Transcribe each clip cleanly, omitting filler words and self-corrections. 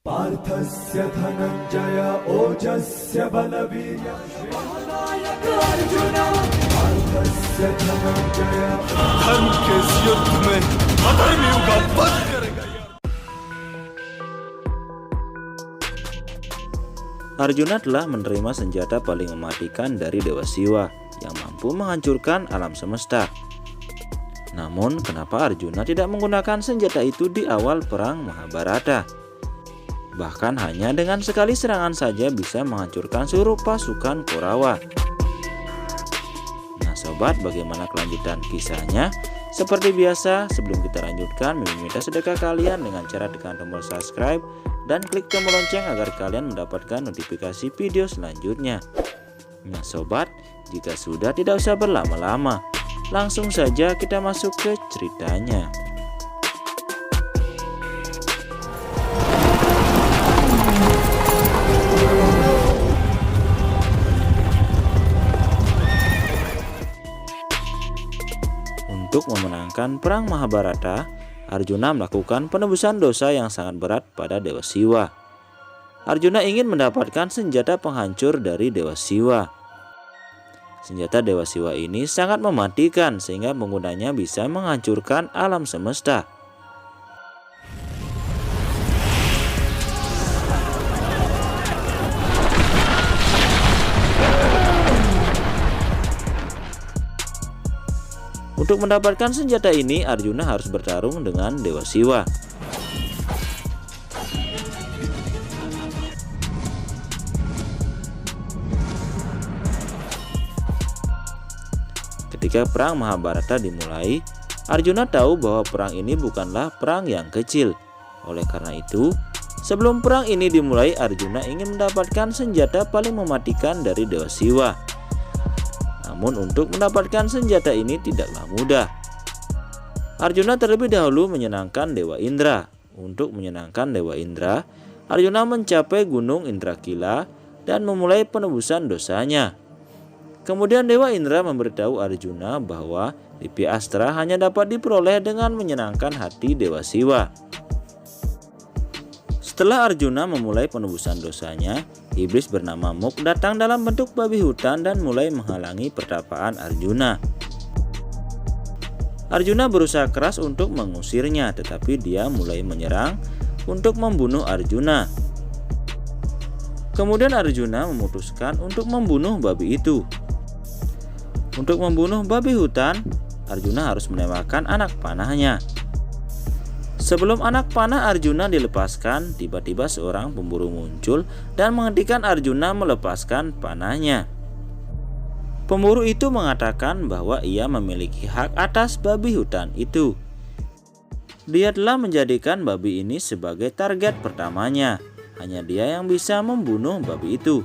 पार्थस्य धनञ्जय ओजस्य बलवीर्यं महानायक अर्जुन पार्थस्य धनञ्जय धर्म के इस युद्ध में अधर्मियों का वध करेगा। Arjuna telah menerima senjata paling mematikan dari Dewa Siwa yang mampu menghancurkan alam semesta. Namun, kenapa Arjuna tidak menggunakan senjata itu di awal perang Mahabharata? Bahkan hanya dengan sekali serangan saja bisa menghancurkan seluruh pasukan Korawa. Nah sobat, bagaimana kelanjutan kisahnya? Seperti biasa, sebelum kita lanjutkan, minta sedekah kalian dengan cara tekan tombol subscribe dan klik tombol lonceng agar kalian mendapatkan notifikasi video selanjutnya. Nah sobat, jika sudah tidak usah berlama-lama, langsung saja kita masuk ke ceritanya. Untuk memenangkan perang Mahabharata, Arjuna melakukan penebusan dosa yang sangat berat pada Dewa Siwa. Arjuna ingin mendapatkan senjata penghancur dari Dewa Siwa. Senjata Dewa Siwa ini sangat mematikan sehingga penggunanya bisa menghancurkan alam semesta. Untuk mendapatkan senjata ini, Arjuna harus bertarung dengan Dewa Siwa. Ketika perang Mahabharata dimulai, Arjuna tahu bahwa perang ini bukanlah perang yang kecil. Oleh karena itu, sebelum perang ini dimulai, Arjuna ingin mendapatkan senjata paling mematikan dari Dewa Siwa. Namun untuk mendapatkan senjata ini tidaklah mudah. Arjuna terlebih dahulu menyenangkan Dewa Indra. Untuk menyenangkan Dewa Indra, Arjuna mencapai Gunung Indrakila dan memulai penebusan dosanya. Kemudian Dewa Indra memberitahu Arjuna bahwa Dipi Astra hanya dapat diperoleh dengan menyenangkan hati Dewa Siwa. Setelah Arjuna memulai penebusan dosanya, iblis bernama Muk datang dalam bentuk babi hutan dan mulai menghalangi pertapaan Arjuna. Arjuna berusaha keras untuk mengusirnya, tetapi dia mulai menyerang untuk membunuh Arjuna. Kemudian Arjuna memutuskan untuk membunuh babi itu. Untuk membunuh babi hutan, Arjuna harus menembakkan anak panahnya. Sebelum anak panah Arjuna dilepaskan, tiba-tiba seorang pemburu muncul dan menghentikan Arjuna melepaskan panahnya. Pemburu itu mengatakan bahwa ia memiliki hak atas babi hutan itu. Dia telah menjadikan babi ini sebagai target pertamanya. Hanya dia yang bisa membunuh babi itu.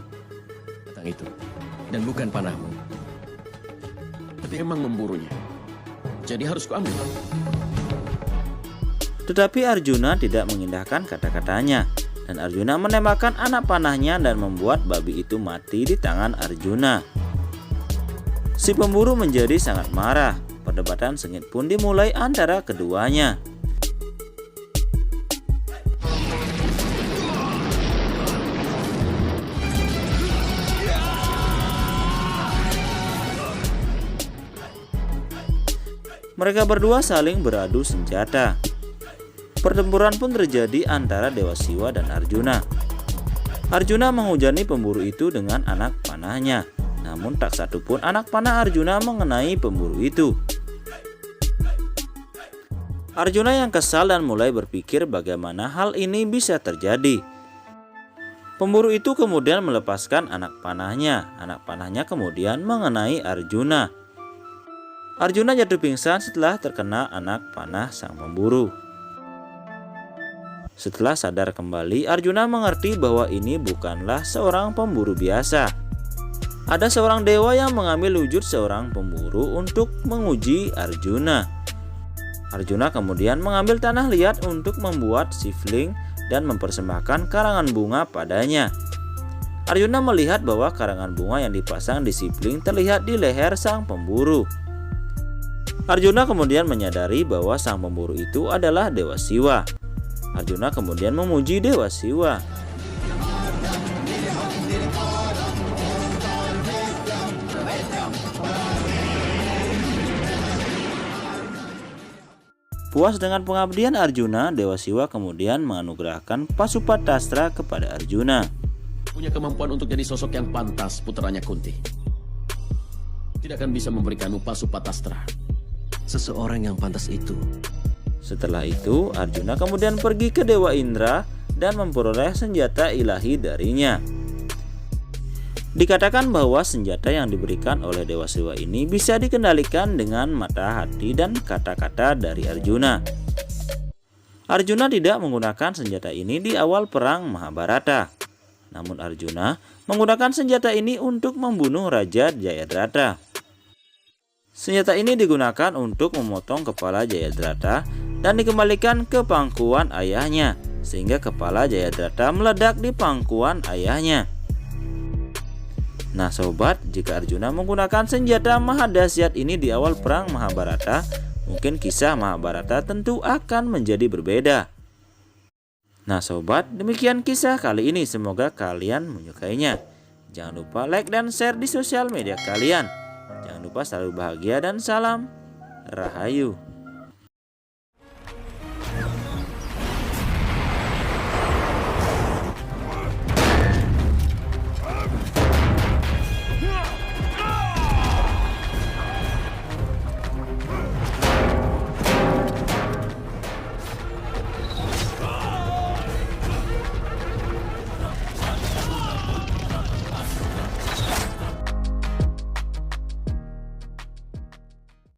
Batang itu, dan bukan panahmu. Tapi emang memburunya. Jadi harus kuambil. Tetapi Arjuna tidak mengindahkan kata-katanya, dan Arjuna menembakkan anak panahnya dan membuat babi itu mati di tangan Arjuna. Si pemburu menjadi sangat marah. Perdebatan sengit pun dimulai antara keduanya. Mereka berdua saling beradu senjata. Pertempuran pun terjadi antara Dewa Siwa dan Arjuna. Arjuna menghujani pemburu itu dengan anak panahnya. Namun tak satu pun anak panah Arjuna mengenai pemburu itu. Arjuna yang kesal dan mulai berpikir bagaimana hal ini bisa terjadi. Pemburu itu kemudian melepaskan anak panahnya. Anak panahnya kemudian mengenai Arjuna. Arjuna jatuh pingsan setelah terkena anak panah sang pemburu. Setelah sadar kembali, Arjuna mengerti bahwa ini bukanlah seorang pemburu biasa. Ada seorang dewa yang mengambil wujud seorang pemburu untuk menguji Arjuna. Arjuna kemudian mengambil tanah liat untuk membuat sifling dan mempersembahkan karangan bunga padanya. Arjuna melihat bahwa karangan bunga yang dipasang di sifling terlihat di leher sang pemburu. Arjuna kemudian menyadari bahwa sang pemburu itu adalah Dewa Siwa. Arjuna kemudian memuji Dewa Siwa. Puas dengan pengabdian Arjuna, Dewa Siwa kemudian menganugerahkan Pasupatastra kepada Arjuna. Punya kemampuan untuk jadi sosok yang pantas putranya Kunti. Tidak akan bisa memberikanmu Pasupatastra. Seseorang yang pantas itu. Setelah itu, Arjuna kemudian pergi ke Dewa Indra dan memperoleh senjata ilahi darinya. Dikatakan bahwa senjata yang diberikan oleh Dewa Siwa ini bisa dikendalikan dengan mata, hati, dan kata-kata dari Arjuna. Arjuna tidak menggunakan senjata ini di awal perang Mahabharata. Namun Arjuna menggunakan senjata ini untuk membunuh Raja Jayadrata. Senjata ini digunakan untuk memotong kepala Jayadrata dan dikembalikan ke pangkuan ayahnya, sehingga kepala Jayadrata meledak di pangkuan ayahnya. Nah sobat, jika Arjuna menggunakan senjata mahadahsyat ini di awal perang Mahabharata, mungkin kisah Mahabharata tentu akan menjadi berbeda. Nah sobat, demikian kisah kali ini, semoga kalian menyukainya. Jangan lupa like dan share di sosial media kalian. Jangan lupa selalu bahagia dan salam Rahayu.